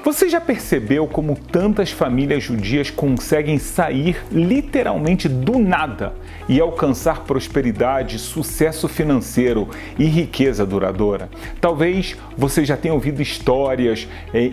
Você já percebeu como tantas famílias judias conseguem sair literalmente do nada e alcançar prosperidade, sucesso financeiro e riqueza duradoura? Talvez você já tenha ouvido histórias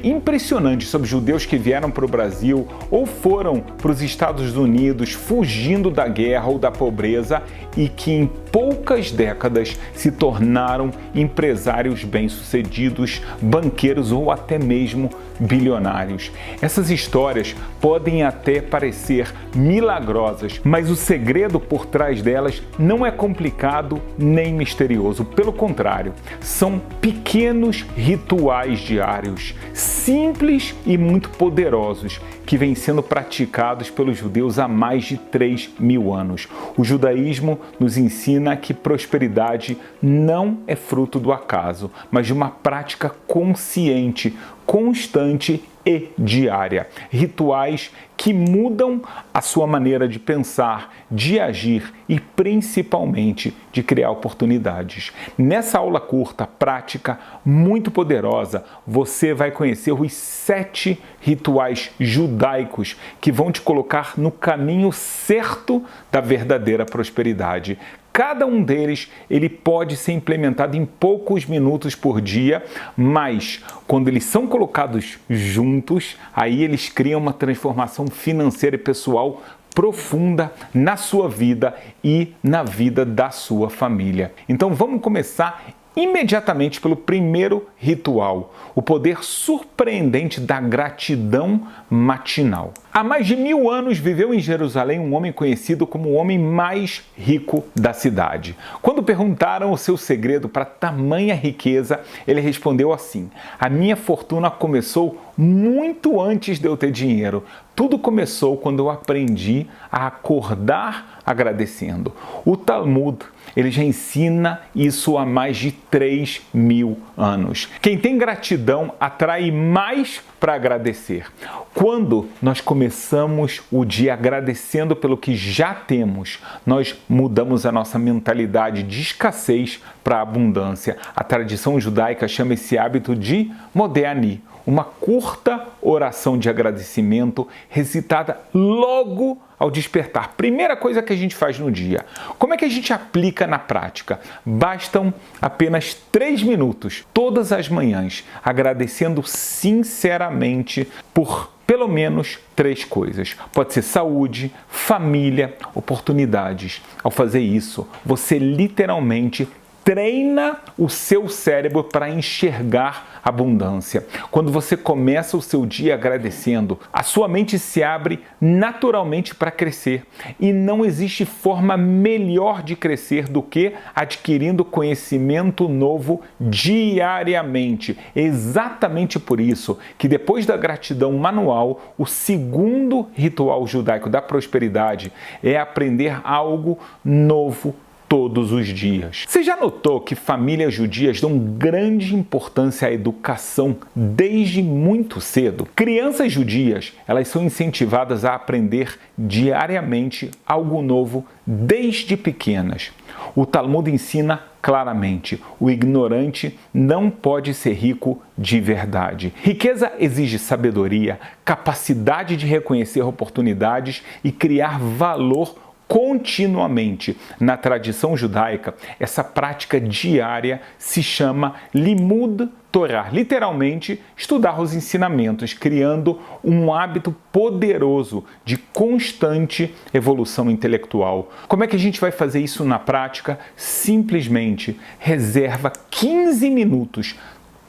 impressionantes sobre judeus que vieram para o Brasil ou foram para os Estados Unidos fugindo da guerra ou da pobreza e que em poucas décadas se tornaram empresários bem-sucedidos, banqueiros ou até mesmo bilionários. Essas histórias podem até parecer milagrosas, mas o segredo por trás delas não é complicado nem misterioso. Pelo contrário, são pequenos rituais diários, simples e muito poderosos, que vêm sendo praticados pelos judeus há mais de 3.000 anos. O judaísmo nos ensina que prosperidade não é fruto do acaso, mas de uma prática consciente, constante e diária. Rituais que mudam a sua maneira de pensar, de agir e principalmente de criar oportunidades. Nessa aula curta, prática, muito poderosa, você vai conhecer os 7 rituais judaicos que vão te colocar no caminho certo da verdadeira prosperidade. Cada um deles, ele pode ser implementado em poucos minutos por dia, mas quando eles são colocados juntos, aí eles criam uma transformação financeira e pessoal profunda na sua vida e na vida da sua família. Então vamos começar imediatamente pelo primeiro ritual, o poder surpreendente da gratidão matinal. Há mais de 1000 anos viveu em Jerusalém um homem conhecido como o homem mais rico da cidade. Quando perguntaram o seu segredo para tamanha riqueza, ele respondeu assim: "A minha fortuna começou muito antes de eu ter dinheiro. Tudo começou quando eu aprendi a acordar agradecendo." O Talmud, ele já ensina isso há mais de 3.000 anos. Quem tem gratidão atrai mais para agradecer. Quando nós começamos o dia agradecendo pelo que já temos, nós mudamos a nossa mentalidade de escassez para abundância. A tradição judaica chama esse hábito de Modeh, uma curta oração de agradecimento recitada logo ao despertar. Primeira coisa que a gente faz no dia. Como é que a gente aplica na prática? Bastam apenas 3 minutos todas as manhãs, agradecendo sinceramente por pelo menos 3 coisas. Pode ser saúde, família, oportunidades. Ao fazer isso, você literalmente treina o seu cérebro para enxergar abundância. Quando você começa o seu dia agradecendo, a sua mente se abre naturalmente para crescer. E não existe forma melhor de crescer do que adquirindo conhecimento novo diariamente. Exatamente por isso que depois da gratidão manual, o segundo ritual judaico da prosperidade é aprender algo novo todos os dias. Você já notou que famílias judias dão grande importância à educação desde muito cedo? Crianças judias, elas são incentivadas a aprender diariamente algo novo desde pequenas. O Talmud ensina claramente: o ignorante não pode ser rico de verdade. Riqueza exige sabedoria, capacidade de reconhecer oportunidades e criar valor continuamente. Na tradição judaica, essa prática diária se chama Limud Torah, literalmente estudar os ensinamentos, criando um hábito poderoso de constante evolução intelectual. Como é que a gente vai fazer isso na prática? Simplesmente reserva 15 minutos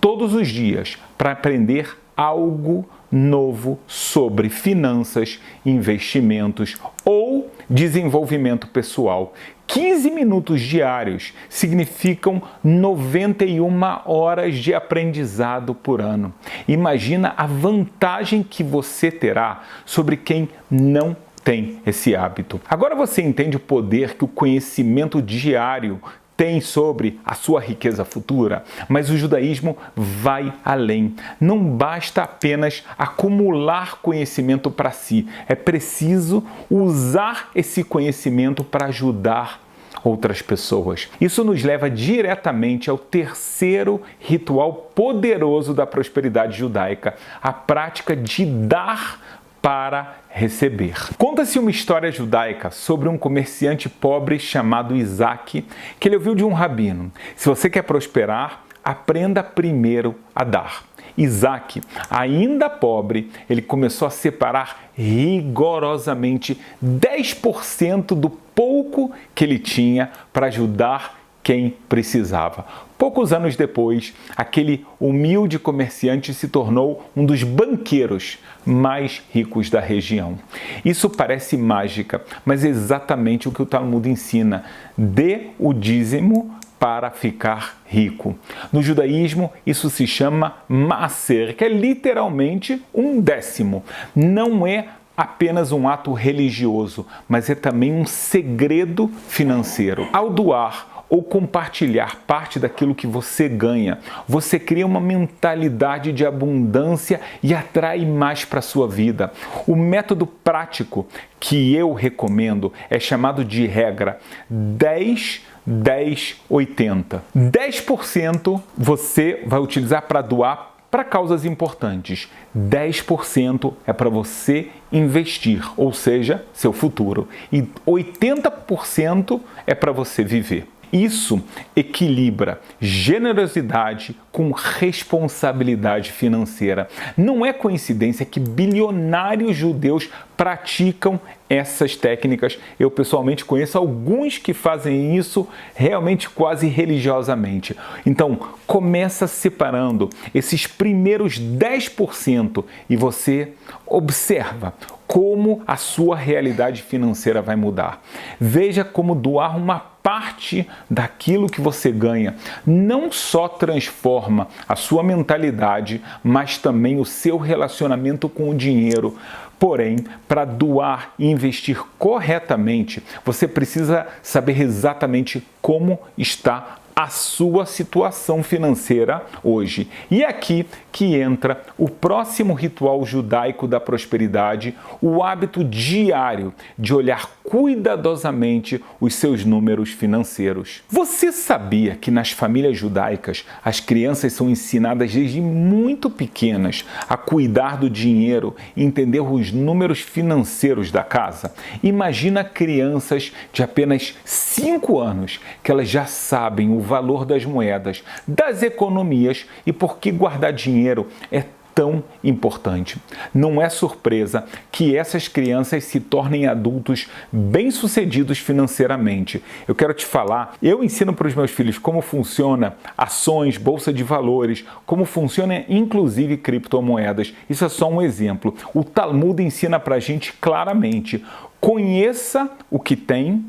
todos os dias para aprender algo novo sobre finanças, investimentos ou desenvolvimento pessoal. 15 minutos diários significam 91 horas de aprendizado por ano. Imagina a vantagem que você terá sobre quem não tem esse hábito. Agora você entende o poder que o conhecimento diário tem sobre a sua riqueza futura, mas o judaísmo vai além. Não basta apenas acumular conhecimento para si, é preciso usar esse conhecimento para ajudar outras pessoas. Isso nos leva diretamente ao terceiro ritual poderoso da prosperidade judaica, a prática de dar para receber. Conta-se uma história judaica sobre um comerciante pobre chamado Isaac, que ele ouviu de um rabino: se você quer prosperar, aprenda primeiro a dar. Isaac, ainda pobre, ele começou a separar rigorosamente 10% do pouco que ele tinha para ajudar quem precisava. Poucos anos depois, aquele humilde comerciante se tornou um dos banqueiros mais ricos da região. Isso parece mágica, mas é exatamente o que o Talmud ensina: dê o dízimo para ficar rico. No judaísmo, isso se chama maaser, que é literalmente um décimo. Não é apenas um ato religioso, mas é também um segredo financeiro. Ao doar ou compartilhar parte daquilo que você ganha, você cria uma mentalidade de abundância e atrai mais para a sua vida. O método prático que eu recomendo é chamado de regra 10-10-80. 10% você vai utilizar para doar para causas importantes. 10% é para você investir, ou seja, seu futuro. E 80% é para você viver. Isso equilibra generosidade com responsabilidade financeira. Não é coincidência que bilionários judeus praticam essas técnicas. Eu pessoalmente conheço alguns que fazem isso realmente quase religiosamente. Então, começa separando esses primeiros 10% e você observa como a sua realidade financeira vai mudar. Veja como doar uma parte daquilo que você ganha não só transforma a sua mentalidade, mas também o seu relacionamento com o dinheiro. Porém, para doar e investir corretamente, você precisa saber exatamente como está a sua situação financeira hoje. E é aqui que entra o próximo ritual judaico da prosperidade, o hábito diário de olhar cuidadosamente os seus números financeiros. Você sabia que nas famílias judaicas as crianças são ensinadas desde muito pequenas a cuidar do dinheiro e entender os números financeiros da casa? Imagina crianças de apenas 5 anos que elas já sabem o valor das moedas, das economias e por que guardar dinheiro é tão importante. Não é surpresa que essas crianças se tornem adultos bem-sucedidos financeiramente. Eu quero te falar, eu ensino para os meus filhos como funciona ações, bolsa de valores, como funciona inclusive criptomoedas. Isso é só um exemplo. O Talmud ensina para a gente claramente: conheça o que tem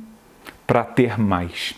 para ter mais.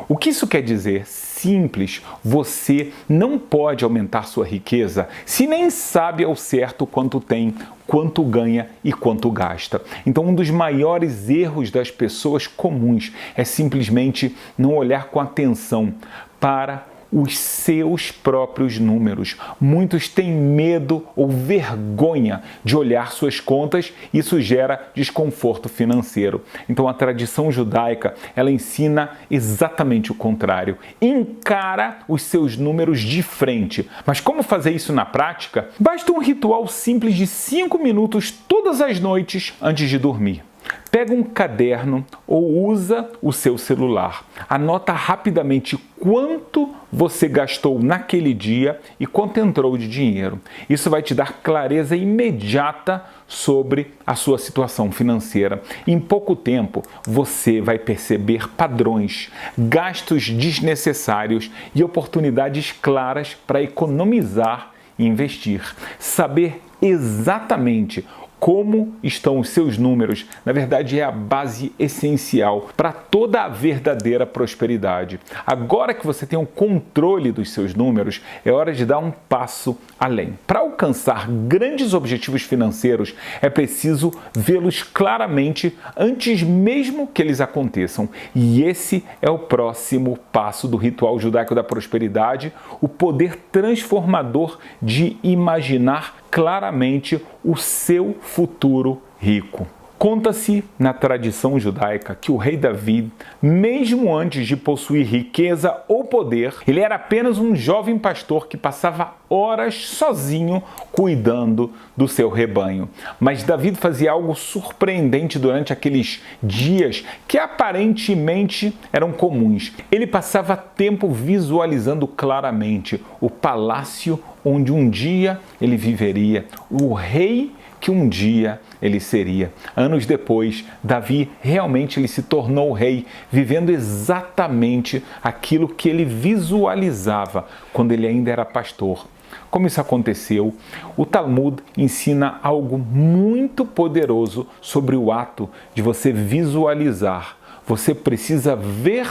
O que isso quer dizer? Simples, você não pode aumentar sua riqueza se nem sabe ao certo quanto tem, quanto ganha e quanto gasta. Então, um dos maiores erros das pessoas comuns é simplesmente não olhar com atenção para os seus próprios números. Muitos têm medo ou vergonha de olhar suas contas e isso gera desconforto financeiro. Então a tradição judaica, ela ensina exatamente o contrário. Encara os seus números de frente. Mas como fazer isso na prática? Basta um ritual simples de 5 minutos todas as noites antes de dormir. Pega um caderno ou usa o seu celular. Anota rapidamente quanto você gastou naquele dia e quanto entrou de dinheiro. Isso vai te dar clareza imediata sobre a sua situação financeira. Em pouco tempo, você vai perceber padrões, gastos desnecessários e oportunidades claras para economizar e investir. Saber exatamente como estão os seus números, na verdade, é a base essencial para toda a verdadeira prosperidade. Agora que você tem o controle dos seus números, é hora de dar um passo além. Para alcançar grandes objetivos financeiros, é preciso vê-los claramente antes mesmo que eles aconteçam. E esse é o próximo passo do ritual judaico da prosperidade, o poder transformador de imaginar claramente o seu futuro rico. Conta-se na tradição judaica que o rei Davi, mesmo antes de possuir riqueza ou poder, ele era apenas um jovem pastor que passava horas sozinho cuidando do seu rebanho. Mas Davi fazia algo surpreendente durante aqueles dias que aparentemente eram comuns. Ele passava tempo visualizando claramente o palácio onde um dia ele viveria, o rei que um dia ele seria. Anos depois, Davi realmente ele se tornou rei, vivendo exatamente aquilo que ele visualizava quando ele ainda era pastor. Como isso aconteceu? O Talmud ensina algo muito poderoso sobre o ato de você visualizar. Você precisa ver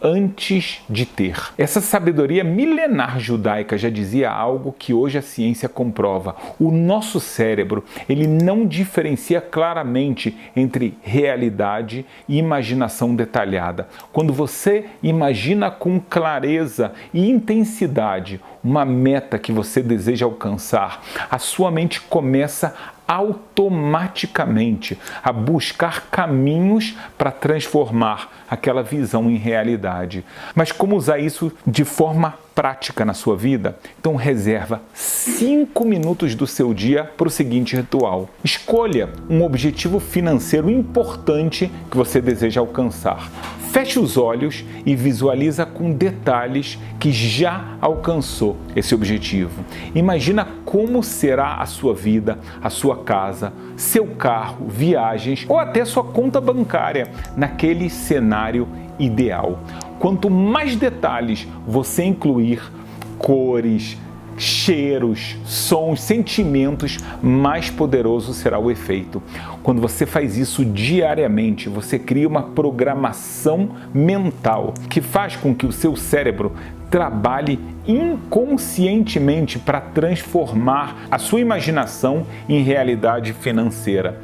antes de ter. Essa sabedoria milenar judaica já dizia algo que hoje a ciência comprova. O nosso cérebro, ele não diferencia claramente entre realidade e imaginação detalhada. Quando você imagina com clareza e intensidade uma meta que você deseja alcançar, a sua mente começa automaticamente a buscar caminhos para transformar aquela visão em realidade. Mas como usar isso de forma prática na sua vida? Então reserva 5 minutos do seu dia para o seguinte ritual. Escolha um objetivo financeiro importante que você deseja alcançar. Feche os olhos e visualiza com detalhes que já alcançou esse objetivo. Imagina como será a sua vida, a sua casa, seu carro, viagens ou até sua conta bancária naquele cenário ideal. Quanto mais detalhes você incluir, cores, cheiros, sons, sentimentos, mais poderoso será o efeito. Quando você faz isso diariamente, você cria uma programação mental que faz com que o seu cérebro trabalhe inconscientemente para transformar a sua imaginação em realidade financeira.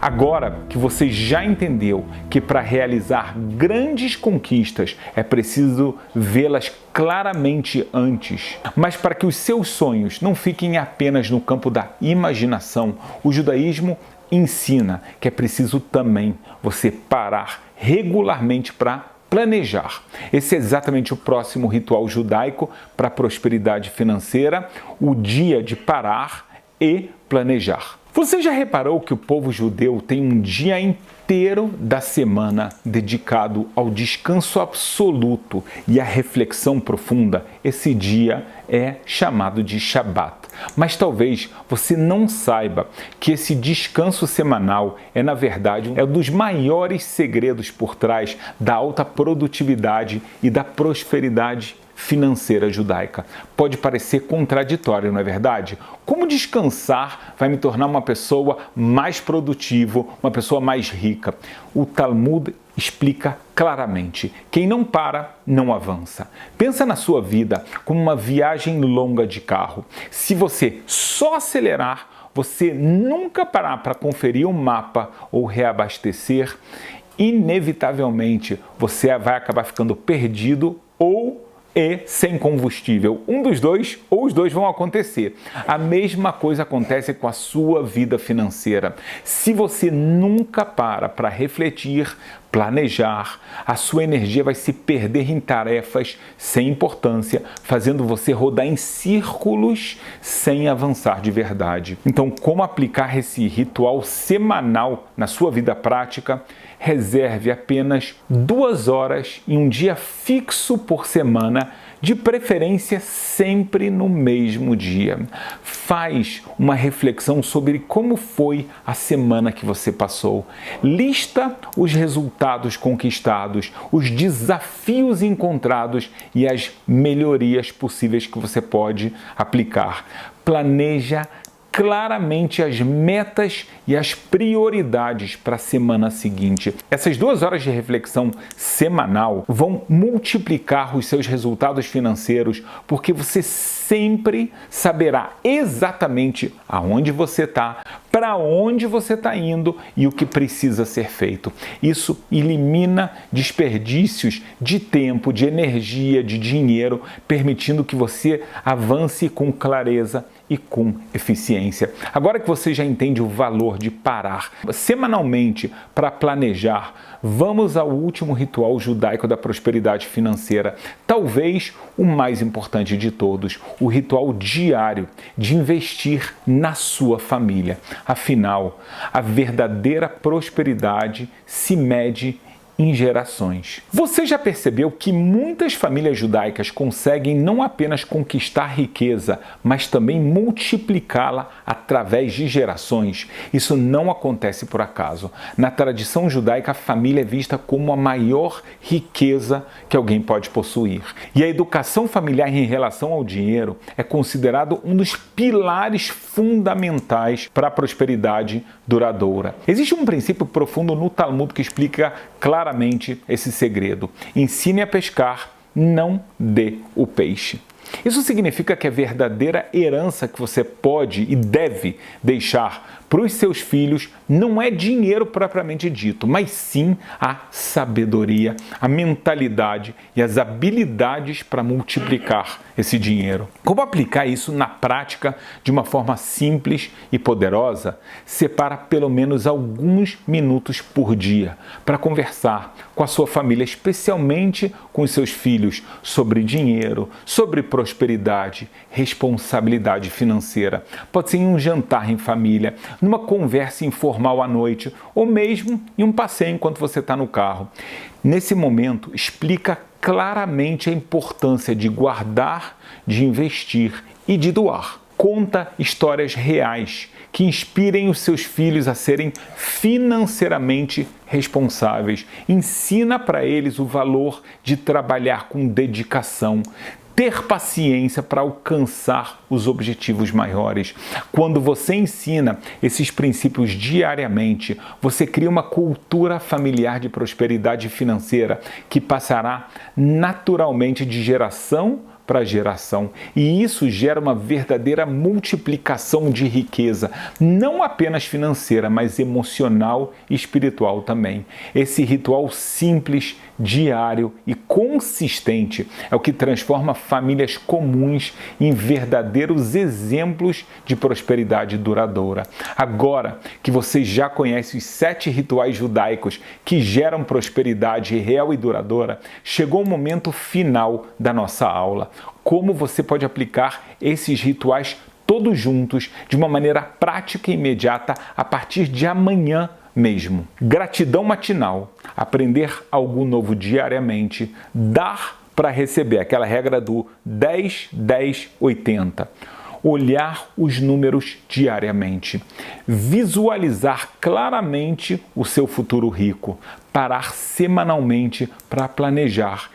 Agora que você já entendeu que para realizar grandes conquistas é preciso vê-las claramente antes, mas para que os seus sonhos não fiquem apenas no campo da imaginação, o judaísmo ensina que é preciso também você parar regularmente para planejar. Esse é exatamente o próximo ritual judaico para a prosperidade financeira, o dia de parar e planejar. Você já reparou que o povo judeu tem um dia inteiro da semana dedicado ao descanso absoluto e à reflexão profunda? Esse dia é chamado de Shabat. Mas talvez você não saiba que esse descanso semanal é, na verdade, um dos maiores segredos por trás da alta produtividade e da prosperidade financeira judaica. Pode parecer contraditório, não é verdade? Como descansar vai me tornar uma pessoa mais produtiva, uma pessoa mais rica? O Talmud explica claramente: quem não para, não avança. Pensa na sua vida como uma viagem longa de carro. Se você só acelerar, você nunca parar para conferir um mapa ou reabastecer, inevitavelmente você vai acabar ficando perdido ou sem combustível. Um dos dois ou os dois vão acontecer. A mesma coisa acontece com a sua vida financeira. Se você nunca para refletir, planejar, a sua energia vai se perder em tarefas sem importância, fazendo você rodar em círculos sem avançar de verdade. Então, como aplicar esse ritual semanal na sua vida prática? Reserve apenas 2 horas em um dia fixo por semana, de preferência sempre no mesmo dia. Faz uma reflexão sobre como foi a semana que você passou. Lista os resultados conquistados, os desafios encontrados e as melhorias possíveis que você pode aplicar. Planeja claramente as metas e as prioridades para a semana seguinte. Essas 2 horas de reflexão semanal vão multiplicar os seus resultados financeiros, porque você sempre saberá exatamente aonde você está, para onde você está indo e o que precisa ser feito. Isso elimina desperdícios de tempo, de energia, de dinheiro, permitindo que você avance com clareza e com eficiência. Agora que você já entende o valor de parar semanalmente para planejar, vamos ao último ritual judaico da prosperidade financeira, talvez o mais importante de todos, o ritual diário de investir na sua família. Afinal, a verdadeira prosperidade se mede em gerações. Você já percebeu que muitas famílias judaicas conseguem não apenas conquistar riqueza, mas também multiplicá-la através de gerações? Isso não acontece por acaso. Na tradição judaica, a família é vista como a maior riqueza que alguém pode possuir. E a educação familiar em relação ao dinheiro é considerado um dos pilares fundamentais para a prosperidade duradoura. Existe um princípio profundo no Talmud que explica claramente esse segredo. Ensine a pescar, não dê o peixe. Isso significa que a verdadeira herança que você pode e deve deixar para os seus filhos não é dinheiro propriamente dito, mas sim a sabedoria, a mentalidade e as habilidades para multiplicar esse dinheiro. Como aplicar isso na prática de uma forma simples e poderosa? Separa pelo menos alguns minutos por dia para conversar com a sua família, especialmente com os seus filhos, sobre dinheiro, sobre prosperidade, responsabilidade financeira. Pode ser em um jantar em família, numa conversa informal à noite ou mesmo em um passeio enquanto você está no carro. Nesse momento, explica claramente a importância de guardar, de investir e de doar. Conta histórias reais que inspirem os seus filhos a serem financeiramente responsáveis. Ensina para eles o valor de trabalhar com dedicação, ter paciência para alcançar os objetivos maiores. Quando você ensina esses princípios diariamente, você cria uma cultura familiar de prosperidade financeira que passará naturalmente de geração para geração. E isso gera uma verdadeira multiplicação de riqueza, não apenas financeira, mas emocional e espiritual também. Esse ritual simples, diário e consistente é o que transforma famílias comuns em verdadeiros exemplos de prosperidade duradoura. Agora que você já conhece os 7 rituais judaicos que geram prosperidade real e duradoura, chegou o momento final da nossa aula. Como você pode aplicar esses rituais todos juntos de uma maneira prática e imediata a partir de amanhã mesmo. Gratidão matinal, aprender algo novo diariamente, dar para receber, aquela regra do 10, 10, 80. Olhar os números diariamente, visualizar claramente o seu futuro rico, parar semanalmente para planejar,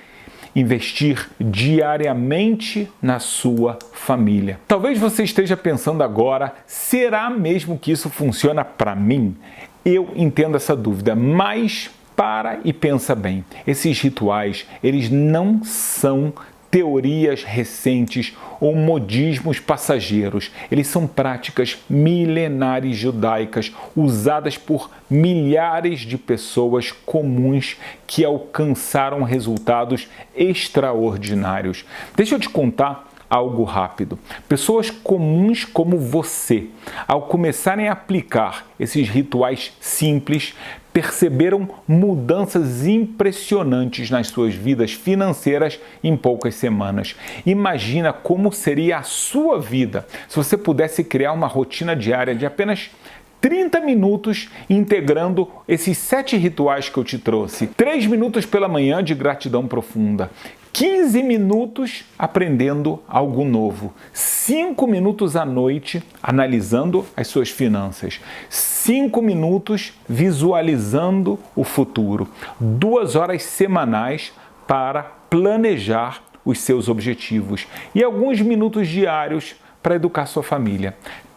investir diariamente na sua família. Talvez você esteja pensando agora, será mesmo que isso funciona para mim? Eu entendo essa dúvida, mas para e pensa bem. Esses rituais, eles não são teorias recentes ou modismos passageiros. Eles são práticas milenares judaicas usadas por milhares de pessoas comuns que alcançaram resultados extraordinários. Deixa eu te contar algo rápido. Pessoas comuns como você, ao começarem a aplicar esses rituais simples, perceberam mudanças impressionantes nas suas vidas financeiras em poucas semanas. Imagina como seria a sua vida se você pudesse criar uma rotina diária de apenas 30 minutos integrando esses 7 rituais que eu te trouxe. 3 minutos pela manhã de gratidão profunda. 15 minutos aprendendo algo novo, 5 minutos à noite analisando as suas finanças, 5 minutos visualizando o futuro, 2 horas semanais para planejar os seus objetivos e alguns minutos diários para educar sua família.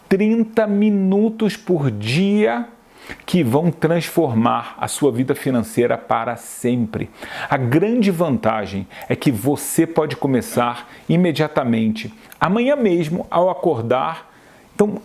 30 minutos por dia que vão transformar a sua vida financeira para sempre. A grande vantagem é que você pode começar imediatamente, amanhã mesmo, ao acordar. Então,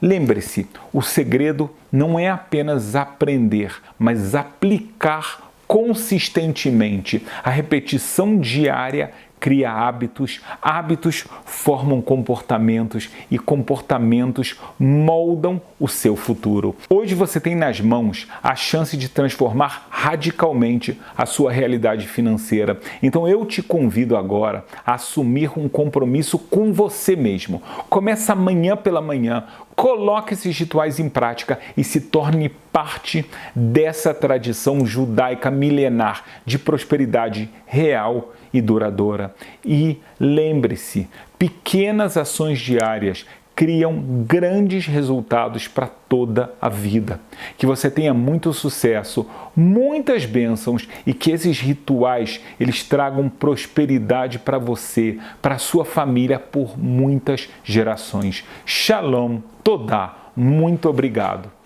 lembre-se, o segredo não é apenas aprender, mas aplicar consistentemente. A repetição diária cria hábitos, hábitos formam comportamentos e comportamentos moldam o seu futuro. Hoje você tem nas mãos a chance de transformar radicalmente a sua realidade financeira. Então eu te convido agora a assumir um compromisso com você mesmo. Começa amanhã pela manhã, coloque esses rituais em prática e se torne parte dessa tradição judaica milenar de prosperidade real e duradoura. E lembre-se, pequenas ações diárias criam grandes resultados para toda a vida. Que você tenha muito sucesso, muitas bênçãos e que esses rituais eles tragam prosperidade para você, para sua família por muitas gerações. Shalom, Todá, muito obrigado.